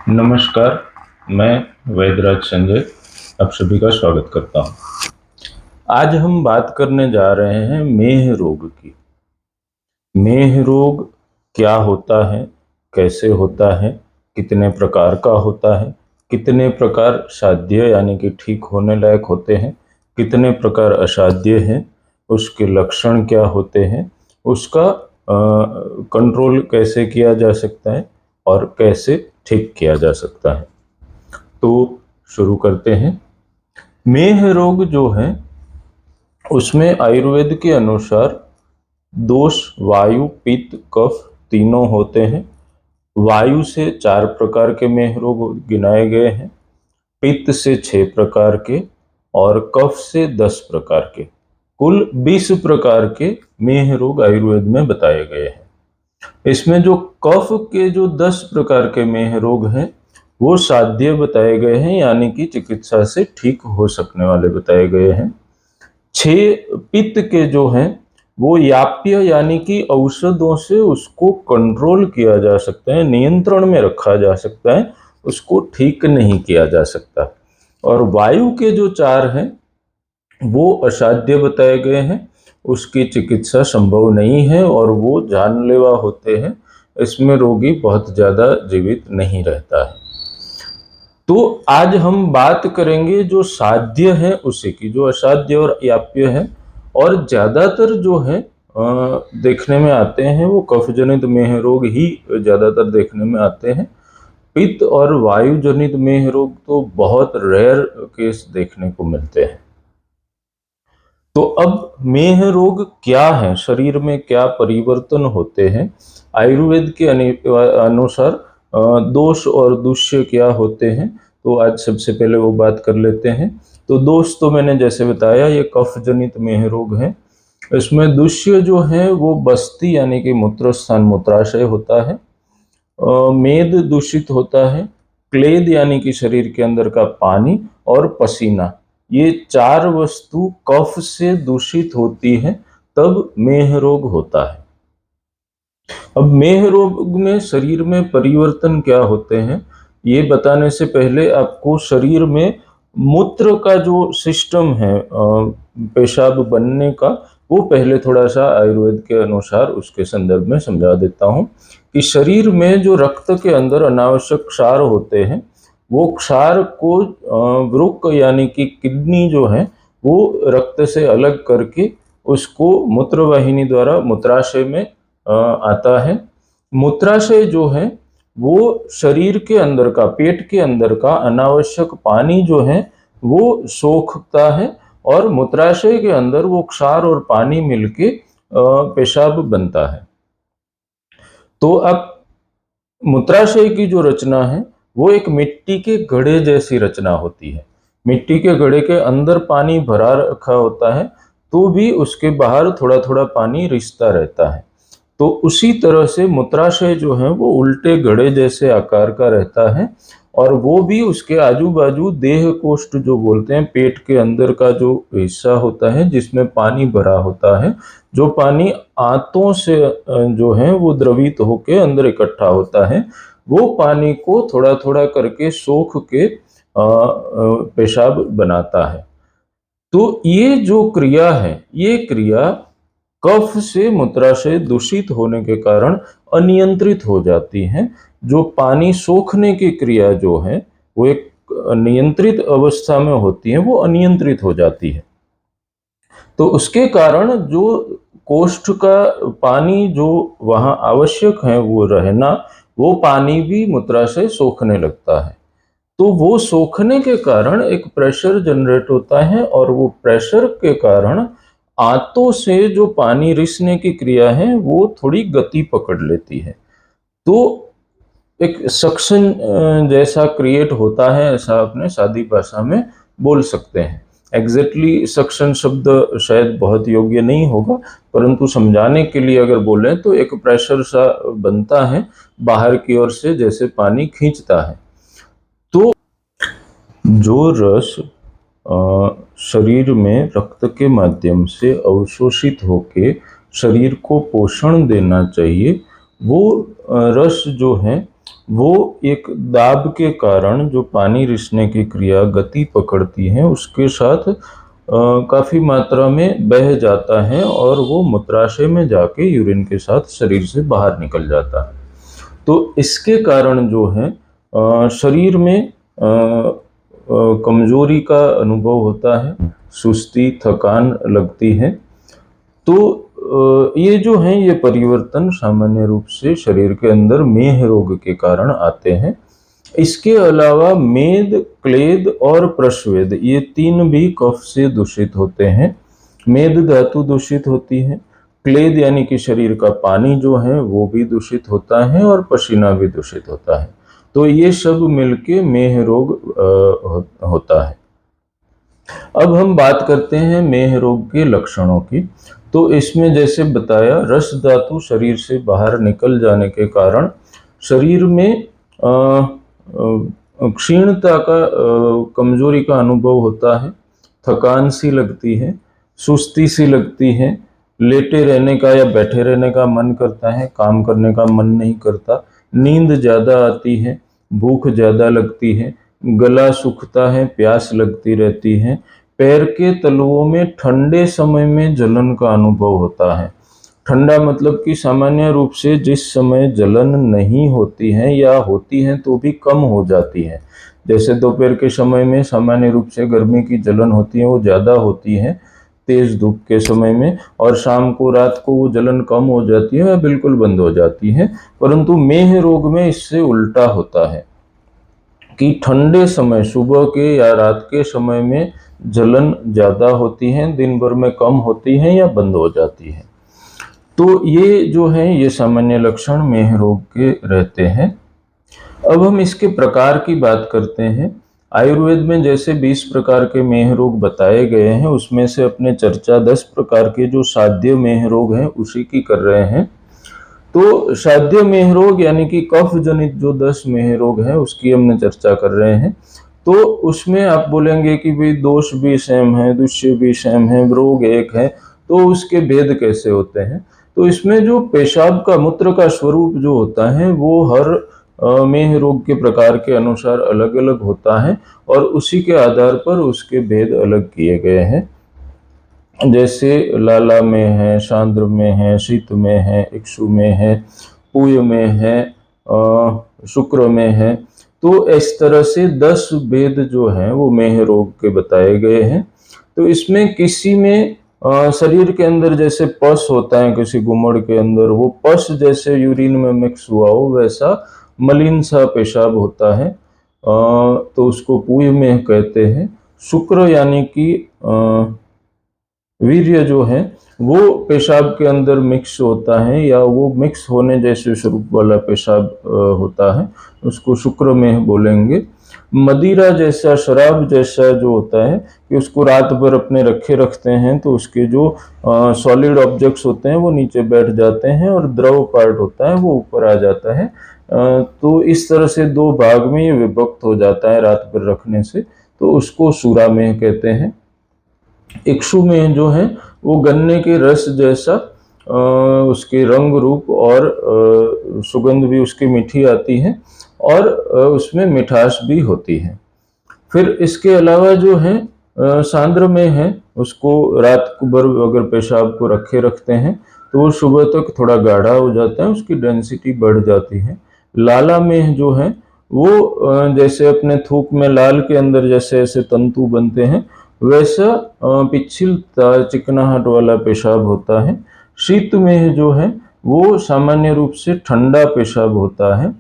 नमस्कार। मैं वैद्यराज संजय आप सभी का स्वागत करता हूं। आज हम बात करने जा रहे हैं मेह रोग की। मेह रोग क्या होता है, कैसे होता है, कितने प्रकार का होता है, कितने प्रकार साध्य यानी कि ठीक होने लायक होते हैं, कितने प्रकार असाध्य हैं, उसके लक्षण क्या होते हैं, उसका कंट्रोल कैसे किया जा सकता है और कैसे ठीक किया जा सकता है। तो शुरू करते हैं। मेह रोग जो है उसमें आयुर्वेद के अनुसार दोष वायु पित्त कफ तीनों होते हैं। वायु से 4 प्रकार के मेह रोग गिनाए गए हैं, पित्त से 6 प्रकार के और कफ से 10 प्रकार के, कुल 20 प्रकार के मेह रोग आयुर्वेद में बताए गए हैं। इसमें जो कफ के जो 10 प्रकार के मेह रोग हैं वो साध्य बताए गए हैं, यानी कि चिकित्सा से ठीक हो सकने वाले बताए गए हैं। 6 पित्त के जो हैं वो याप्य यानी कि औषधों से उसको कंट्रोल किया जा सकता है, नियंत्रण में रखा जा सकता है, उसको ठीक नहीं किया जा सकता। और वायु के जो 4 हैं वो असाध्य बताए गए हैं, उसकी चिकित्सा संभव नहीं है और वो जानलेवा होते हैं, इसमें रोगी बहुत ज़्यादा जीवित नहीं रहता है। तो आज हम बात करेंगे जो साध्य है उसी की, जो असाध्य और याप्य है। और ज़्यादातर जो है देखने में आते हैं वो कफ जनित मेह रोग ही ज़्यादातर देखने में आते हैं। पित्त और वायु जनित मेह रोग तो बहुत रेयर केस देखने को मिलते हैं। तो अब मेह रोग क्या है, शरीर में क्या परिवर्तन होते हैं, आयुर्वेद के अनुसार दोष और दुष्य क्या होते हैं, तो आज सबसे पहले वो बात कर लेते हैं। तो दोष तो मैंने जैसे बताया ये कफ जनित मेह रोग है। इसमें दुष्य जो है वो बस्ती यानी कि मूत्र स्थान मूत्राशय होता है, मेद दूषित होता है, क्लेद यानी कि शरीर के अंदर का पानी और पसीना, ये 4 वस्तु कफ से दूषित होती है तब मेह रोग होता है। अब मेह रोग में शरीर में परिवर्तन क्या होते हैं ये बताने से पहले आपको शरीर में मूत्र का जो सिस्टम है पेशाब बनने का, वो पहले थोड़ा सा आयुर्वेद के अनुसार उसके संदर्भ में समझा देता हूँ कि शरीर में जो रक्त के अंदर अनावश्यक क्षार होते हैं वो क्षार को वृक्क यानी कि किडनी जो है वो रक्त से अलग करके उसको मूत्रवाहिनी द्वारा मूत्राशय में आता है। मूत्राशय जो है वो शरीर के अंदर का, पेट के अंदर का अनावश्यक पानी जो है वो सोखता है और मूत्राशय के अंदर वो क्षार और पानी मिलके पेशाब बनता है। तो अब मूत्राशय की जो रचना है वो एक मिट्टी के घड़े जैसी रचना होती है। मिट्टी के घड़े के अंदर पानी भरा रखा होता है तो भी उसके बाहर थोड़ा थोड़ा पानी रिसता रहता है। तो उसी तरह से मूत्राशय जो है वो उल्टे घड़े जैसे आकार का रहता है और वो भी उसके आजू बाजू देह कोष्ठ जो बोलते हैं, पेट के अंदर का जो हिस्सा होता है जिसमें पानी भरा होता है, जो पानी आंतों से जो है वो द्रवित होकर अंदर इकट्ठा होता है, वो पानी को थोड़ा थोड़ा करके सोख के पेशाब बनाता है। तो ये जो क्रिया है, ये क्रिया कफ से मूत्राशय दूषित होने के कारण अनियंत्रित हो जाती है। जो पानी सोखने की क्रिया जो है वो एक नियंत्रित अवस्था में होती है, वो अनियंत्रित हो जाती है। तो उसके कारण जो कोष्ठ का पानी जो वहाँ आवश्यक है वो रहना, वो पानी भी मूत्राशय सोखने लगता है। तो वो सोखने के कारण एक प्रेशर जनरेट होता है और वो प्रेशर के कारण आंतों से जो पानी रिसने की क्रिया है वो थोड़ी गति पकड़ लेती है। तो एक सक्शन जैसा क्रिएट होता है, ऐसा अपने सादी भाषा में बोल सकते हैं। एग्जैक्टली सक्शन शब्द शायद बहुत योग्य नहीं होगा, परंतु समझाने के लिए अगर बोलें तो एक प्रेशर सा बनता है बाहर की ओर से, जैसे पानी खींचता है। तो जो रस शरीर में रक्त के माध्यम से अवशोषित होके शरीर को पोषण देना चाहिए, वो रस जो है वो एक दाब के कारण जो पानी रिसने की क्रिया गति पकड़ती है उसके साथ काफ़ी मात्रा में बह जाता है और वो मूत्राशय में जाके यूरिन के साथ शरीर से बाहर निकल जाता है। तो इसके कारण जो है शरीर में कमजोरी का अनुभव होता है, सुस्ती, थकान लगती है। तो ये जो है ये परिवर्तन सामान्य रूप से शरीर के अंदर मेह रोग के कारण आते हैं। इसके अलावा मेद, क्लेद और प्रश्वेद ये तीन भी कफ से दूषित होते हैं। मेद धातु दूषित होती है, क्लेद यानी कि शरीर का पानी जो है वो भी दूषित होता है और पसीना भी दूषित होता है। तो ये सब मिलके मेह रोग होता है। अब हम बात करते हैं मेह रोग के लक्षणों की। तो इसमें जैसे बताया, रस धातु शरीर से बाहर निकल जाने के कारण शरीर में क्षीणता का, कमजोरी का अनुभव होता है, थकान सी लगती है, सुस्ती सी लगती है, लेटे रहने का या बैठे रहने का मन करता है, काम करने का मन नहीं करता, नींद ज़्यादा आती है, भूख ज़्यादा लगती है, गला सूखता है, प्यास लगती रहती है, पैर के तलुओं में ठंडे समय में जलन का अनुभव होता है। ठंडा मतलब कि सामान्य रूप से जिस समय जलन नहीं होती है या होती है तो भी कम हो जाती है, जैसे दोपहर के समय में सामान्य रूप से गर्मी की जलन होती है वो ज़्यादा होती है तेज धूप के समय में, और शाम को, रात को वो जलन कम हो जाती है या बिल्कुल बंद हो जाती है। परंतु मेह रोग में इससे उल्टा होता है कि ठंडे समय, सुबह के या रात के समय में जलन ज़्यादा होती है, दिन भर में कम होती है या बंद हो जाती है। तो ये जो है ये सामान्य लक्षण मेह रोग के रहते हैं। अब हम इसके प्रकार की बात करते हैं। आयुर्वेद में जैसे 20 प्रकार के मेह रोग बताए गए हैं, उसमें से अपने चर्चा 10 प्रकार के जो साध्य मेह रोग हैं उसी की कर रहे हैं। तो साध्य मेह रोग यानी कि कफ जनित जो 10 मेह रोग है उसकी हमने चर्चा कर रहे हैं। तो उसमें आप बोलेंगे कि भाई दोष भी सेम है, दुष्य भी सेम है, रोग एक है, तो उसके भेद कैसे होते हैं? तो इसमें जो पेशाब का, मूत्र का स्वरूप जो होता है वो हर मेह रोग के प्रकार के अनुसार अलग अलग होता है और उसी के आधार पर उसके भेद अलग किए गए हैं। जैसे लाला में है, सांद्र में है, शीत में है, इक्षु में है, पूय में है, शुक्र में है। तो इस तरह से 10 भेद जो हैं वो मेह रोग के बताए गए हैं। तो इसमें किसी में शरीर के अंदर जैसे पस होता है, किसी गुमड़ के अंदर वो पस जैसे यूरिन में मिक्स हुआ हो वैसा मलिन सा पेशाब होता है, तो उसको पूय में कहते हैं। शुक्र यानी कि वीर्य जो है वो पेशाब के अंदर मिक्स होता है या वो मिक्स होने जैसे स्वरूप वाला पेशाब होता है, उसको शुक्र में बोलेंगे। मदिरा जैसा, शराब जैसा जो होता है कि उसको रात भर अपने रखे रखते हैं तो उसके जो सॉलिड ऑब्जेक्ट्स होते हैं वो नीचे बैठ जाते हैं और द्रव पार्ट होता है वो ऊपर आ जाता है। तो इस तरह से 2 भाग में ये विभक्त हो जाता है रात भर रखने से, तो उसको सूरा में कहते हैं। इक्षु में जो है वो गन्ने के रस जैसा उसके रंग रूप और सुगंध भी उसकी मीठी आती है और उसमें मिठास भी होती है। फिर इसके अलावा जो है सांद्र में है, उसको रात भर अगर पेशाब को रखे रखते हैं तो वो सुबह तक थोड़ा गाढ़ा हो जाता है, उसकी डेंसिटी बढ़ जाती है। लाला में जो है वो जैसे अपने थूक में लाल के अंदर जैसे ऐसे तंतु बनते हैं वैसा पिछिलता, चिकनाहट वाला पेशाब होता है। शीत में जो है वो सामान्य रूप से ठंडा पेशाब होता है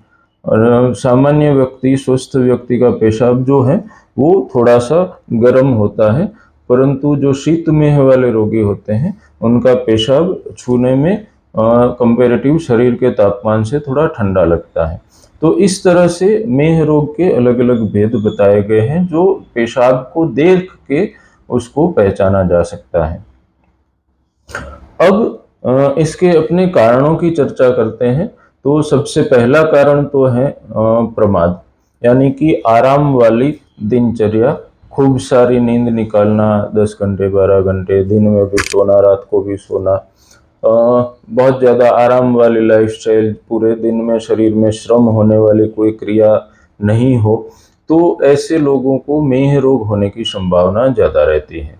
और सामान्य व्यक्ति, स्वस्थ व्यक्ति का पेशाब जो है वो थोड़ा सा गर्म होता है, परंतु जो शीत मेह वाले रोगी होते हैं उनका पेशाब छूने में कंपैरेटिव शरीर के तापमान से थोड़ा ठंडा लगता है। तो इस तरह से मेह रोग के अलग अलग भेद बताए गए हैं जो पेशाब को देख के उसको पहचाना जा सकता है। अब इसके अपने कारणों की चर्चा करते हैं। तो सबसे पहला कारण तो है प्रमाद, यानी कि आराम वाली दिनचर्या, खूब सारी नींद निकालना, 10 घंटे 12 घंटे, दिन में भी सोना, रात को भी सोना, बहुत ज़्यादा आराम वाली लाइफस्टाइल, पूरे दिन में शरीर में श्रम होने वाली कोई क्रिया नहीं हो, तो ऐसे लोगों को मेह रोग होने की संभावना ज़्यादा रहती है।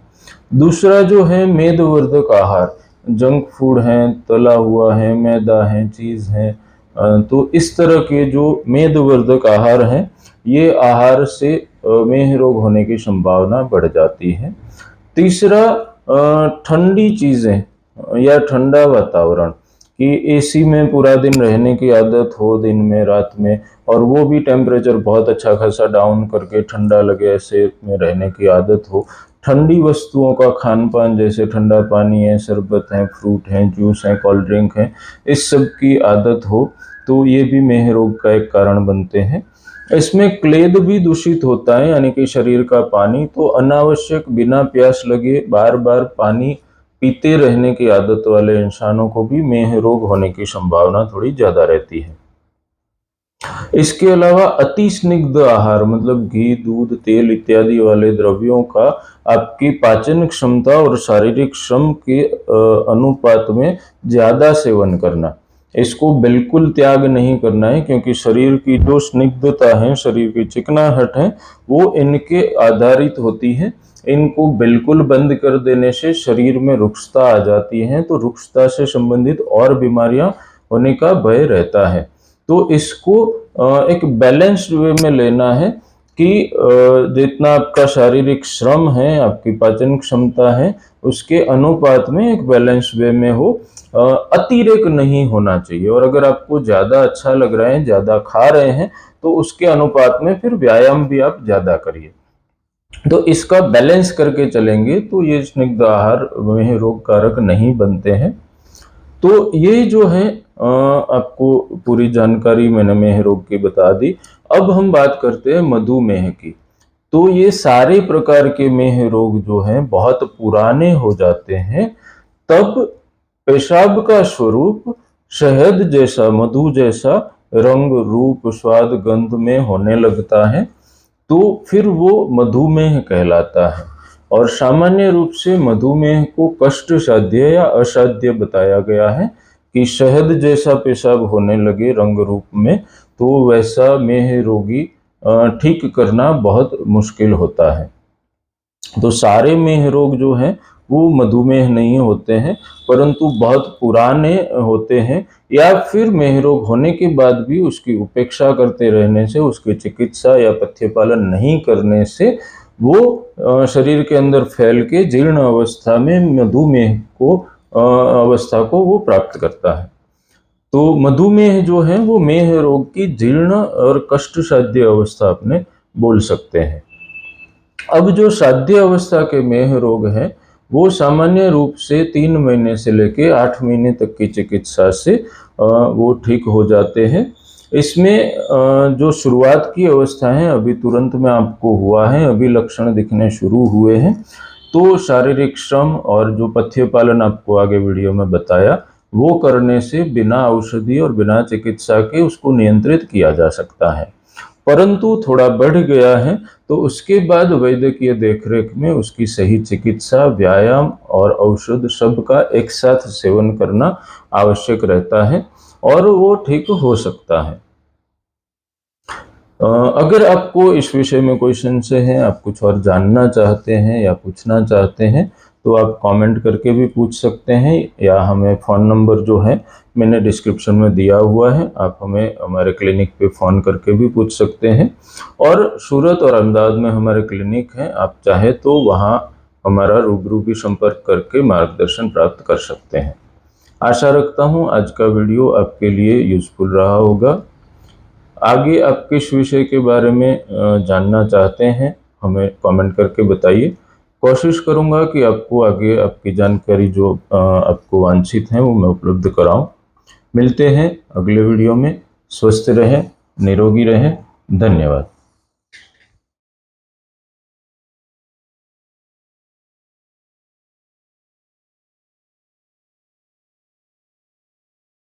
दूसरा जो है मेदवर्धक आहार, जंक फूड है, तला हुआ है, मैदा है, चीज़ है, तो इस तरह के जो मेदवर्धक आहार हैं, ये आहार से मेह रोग होने की संभावना बढ़ जाती है। तीसरा ठंडी चीज़ें या ठंडा वातावरण, कि एसी में पूरा दिन रहने की आदत हो दिन में रात में, और वो भी टेम्परेचर बहुत अच्छा खासा डाउन करके ठंडा लगे ऐसे में रहने की आदत हो। ठंडी वस्तुओं का खान पान, जैसे ठंडा पानी है, शरबत है, फ्रूट है, जूस है, कोल्ड ड्रिंक है, इस सब की आदत हो, तो ये भी मेह रोग का एक कारण बनते हैं। इसमें क्लेद भी दूषित होता है, यानी कि शरीर का पानी, तो अनावश्यक बिना प्यास लगे बार बार पानी पीते रहने की आदत वाले इंसानों को भी मेह रोग होने की संभावना थोड़ी ज्यादा रहती है। इसके अलावा अति स्निग्ध आहार, मतलब घी, दूध, तेल इत्यादि वाले द्रव्यों का आपकी पाचन क्षमता और शारीरिक श्रम के अनुपात में ज्यादा सेवन करना, इसको बिल्कुल त्याग नहीं करना है, क्योंकि शरीर की जो स्निग्धता है, शरीर की चिकनाहट है, वो इनके आधारित होती है। इनको बिल्कुल बंद कर देने से शरीर में रुक्षता आ जाती है, तो रुक्षता से संबंधित और बीमारियां होने का भय रहता है। तो इसको एक बैलेंस्ड वे में लेना है कि जितना आपका शारीरिक श्रम है, आपकी पाचन क्षमता है, उसके अनुपात में एक बैलेंस वे में हो, अतिरेक नहीं होना चाहिए। और अगर आपको ज़्यादा अच्छा लग रहा है, ज़्यादा खा रहे हैं, तो उसके अनुपात में फिर व्यायाम भी आप ज़्यादा करिए। तो इसका बैलेंस करके चलेंगे तो ये स्निग्ध आहार में रोग कारक नहीं बनते हैं। तो ये जो है आपको पूरी जानकारी मैंने मेह रोग की बता दी। अब हम बात करते हैं मधुमेह की। तो ये सारे प्रकार के मेह रोग जो हैं बहुत पुराने हो जाते हैं, तब पेशाब का स्वरूप शहद जैसा, मधु जैसा रंग, रूप, स्वाद, गंध में होने लगता है, तो फिर वो मधुमेह कहलाता है। और सामान्य रूप से मधुमेह को कष्ट साध्य या असाध्य बताया गया है, कि शहद जैसा पेशाब होने लगे रंग रूप में, तो वैसा मेह रोगी ठीक करना बहुत मुश्किल होता है। तो सारे मेह रोग जो हैं वो मधुमेह नहीं होते हैं, परंतु बहुत पुराने होते हैं, या फिर मेह रोग होने के बाद भी उसकी उपेक्षा करते रहने से, उसकी चिकित्सा या पथ्य पालन नहीं करने से वो शरीर के अंदर फैल के जीर्ण अवस्था में मधुमेह को अवस्था को वो प्राप्त करता है। तो मधुमेह जो है वो मेह रोग की जीर्ण और कष्ट साध्य अवस्था अपने बोल सकते हैं। अब जो साध्य अवस्था के मेह रोग हैं वो सामान्य रूप से 3 महीने से लेके 8 महीने तक की चिकित्सा से वो ठीक हो जाते हैं। इसमें जो शुरुआत की अवस्था है, अभी तुरंत में आपको हुआ है, अभी लक्षण दिखने शुरू हुए हैं, तो शारीरिक श्रम और जो पथ्य पालन आपको आगे वीडियो में बताया, वो करने से बिना औषधि और बिना चिकित्सा के उसको नियंत्रित किया जा सकता है। परंतु थोड़ा बढ़ गया है तो उसके बाद वैद्यकीय देखरेख में उसकी सही चिकित्सा, व्यायाम और औषध सबका एक साथ सेवन करना आवश्यक रहता है, और वो ठीक हो सकता है। अगर आपको इस विषय में कोई संशय है, आप कुछ और जानना चाहते हैं या पूछना चाहते हैं, तो आप कमेंट करके भी पूछ सकते हैं, या हमें फ़ोन नंबर जो है मैंने डिस्क्रिप्शन में दिया हुआ है, आप हमें हमारे क्लिनिक पे फ़ोन करके भी पूछ सकते हैं। और सूरत और अहमदाबाद में हमारे क्लिनिक हैं, आप चाहे तो वहाँ हमारा रूबरू भी संपर्क करके मार्गदर्शन प्राप्त कर सकते हैं। आशा रखता हूँ आज का वीडियो आपके लिए यूज़फुल रहा होगा। आगे आप किस विषय के बारे में जानना चाहते हैं, हमें कमेंट करके बताइए। कोशिश करूंगा कि आपको आगे आपकी जानकारी जो आपको वांछित है वो मैं उपलब्ध कराऊं। मिलते हैं अगले वीडियो में। स्वस्थ रहें, निरोगी रहें। धन्यवाद।